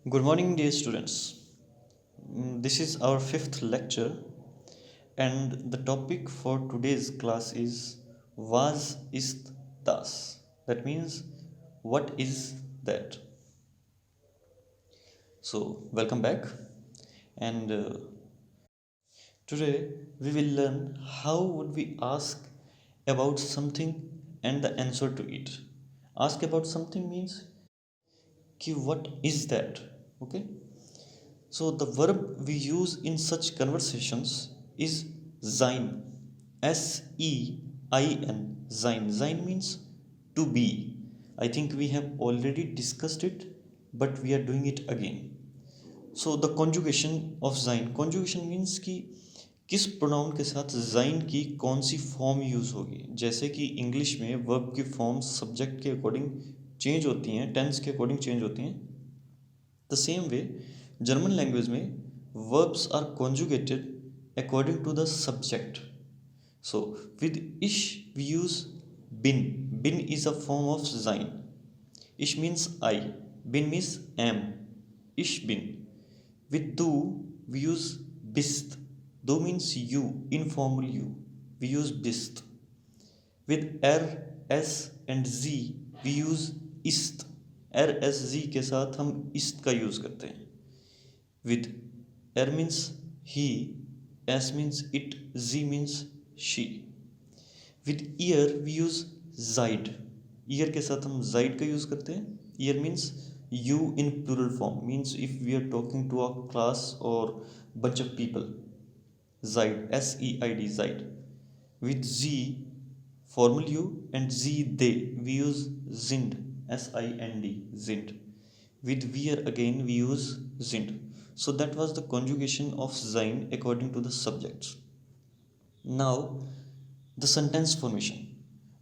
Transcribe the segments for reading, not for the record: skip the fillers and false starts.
Good morning, dear students. This is our fifth lecture, and the topic for today's class is Was ist das? That means, what is that? So, welcome back, and today we will learn how would we ask about something and the answer to it. Ask about something means कि what is that? Okay. So the verb we use in such conversations is sein. Sein. Sein. Sein means to be. I think we have already discussed it, but we are doing it again. So the conjugation of sein. Conjugation means कि किस pronoun के साथ जाइन की कौन सी form use होगी. जैसे कि इंग्लिश में वर्ब की फॉर्म सब्जेक्ट के अकॉर्डिंग चेंज होती हैं, टेंस के अकॉर्डिंग चेंज होती हैं. The same way, German language में verbs are conjugated according to the subject. So with ich we use bin. Bin is a form of sein. Ich means I. Bin means am. Ich bin. With du we use bist. Du means you, informal you. We use bist. With r, s and z we use ist. r, s, z के साथ हम ist का use करते हैं. With r means he, s means it, z means she. With ear we use zaid. Ear के साथ हम zaid का यूज़ करते हैं. Ear means you in plural form, means if we are talking to a class or bunch of people. Zaid, S-E-I-D, zaid. With z, formal you, and z, they, we use sind, S-I-N-D, sind. With wir again we use sind. So that was the conjugation of sein according to the subjects. Now the sentence formation.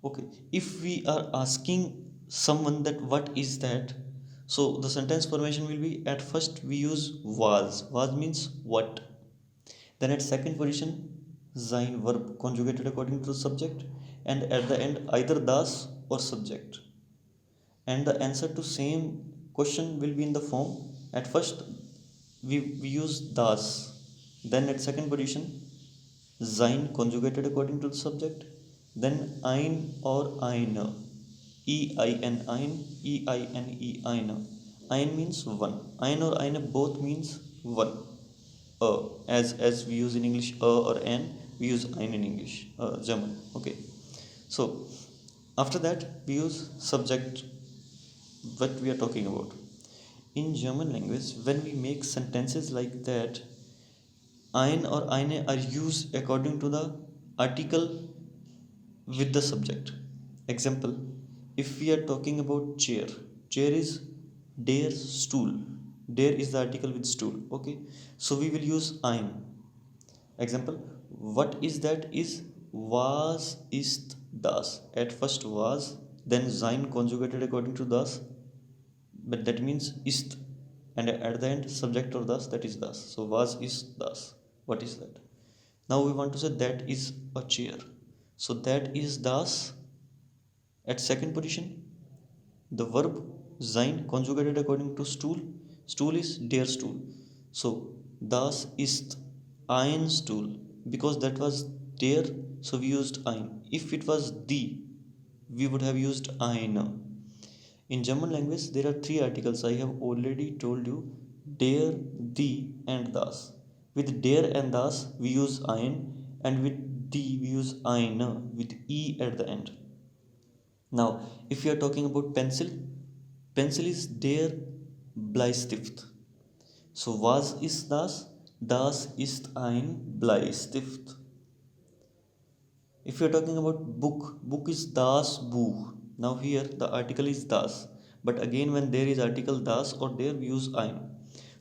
Okay, if we are asking someone that what is that, so the sentence formation will be, at first we use was means what. Then at second position, sein verb conjugated according to the subject, and at the end either das or subject. And the answer to same question will be in the form, at first we use das, then at second position sein conjugated according to the subject, then ein or eine, ein, ein means one, ein or eine both means one. As we use in English or an, we use ein in English, German. Okay, so after that we use subject, what we are talking about. In German language, when we make sentences like that, ein or eine are used according to the article with the subject. Example, if we are talking about chair, chair is der stool. Der is the article with stool. Okay, so we will use ein. Example, what is that is was ist das. At first was, then sein conjugated according to das, but that means ist, and at the end subject or das, that is das. So was is das. What is that? Now we want to say that is a chair, so that is das. At second position, the verb sein conjugated according to stool. Stool is der stool, so das ist ein stool, because that was der, so we used ein. If it was die, we would have used eine. In German language, there are three articles. I have already told you, der, die, and das. With der and das, we use ein, and with die, we use eine, with e at the end. Now, if you are talking about pencil, pencil is der Bleistift. So, was ist das? Das ist ein Bleistift. If you are talking about book, book is das Buch. Now here the article is das, but again when there is article das or there we use ein.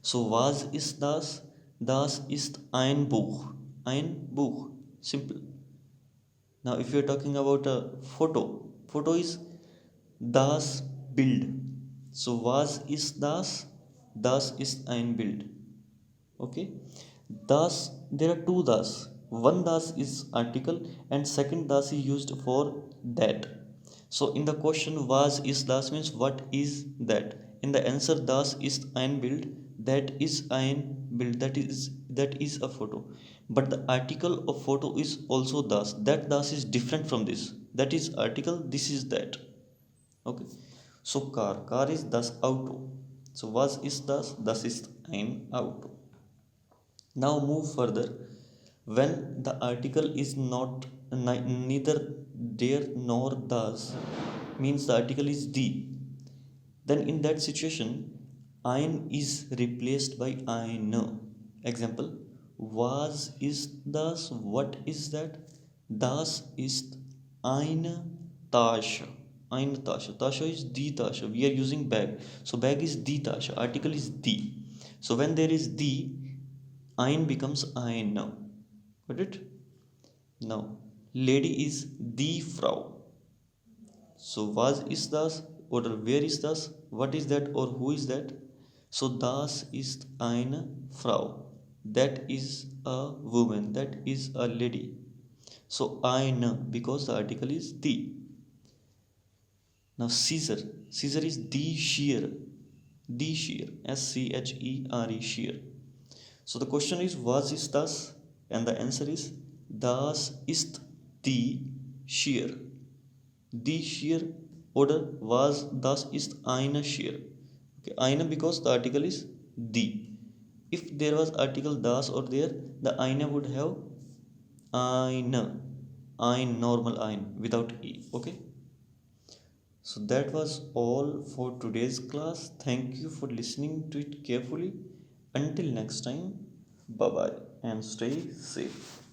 So was ist das? Das ist ein Buch. Ein Buch. Simple. Now if you are talking about a photo, photo is das Bild. So was ist das? Das ist ein Bild. Okay. Das, there are two das. One das is article and second das is used for that. So in the question was is das means what is that. in the answer das ist ein Bild, that is ein Bild, that is a photo. But the article of photo is also das. That das is different from this. That is article, this is that. Okay. So car is das Auto. So was ist das? Das ist ein Auto. Now move further. When the article is not neither der nor das, means the article is die, then in that situation ein is replaced by eine. Example, was ist das? What is that? Das ist eine Tasche. Eine Tasche. Tasche is die Tasche. We are using bag. So bag is die Tasche. Article is die. So when there is die, ein becomes eine. Got it? Now, lady is die Frau. So was ist das? Oder wer ist das? What is that? Or who is that? So das ist eine Frau. That is a woman. That is a lady. So eine, because the article is die. Now Caesar. Caesar is die Scheer. Die Scheer. Schere. Scheer. So the question is, was ist das? And the answer is, das ist die Scheer. Die Scheer oder was, das ist eine Scheer. Okay, eine because the article is die. If there was article das or there, the eine would have ein, normal ein, without e. Okay. So that was all for today's class. Thank you for listening to it carefully. Until next time, bye bye and stay safe.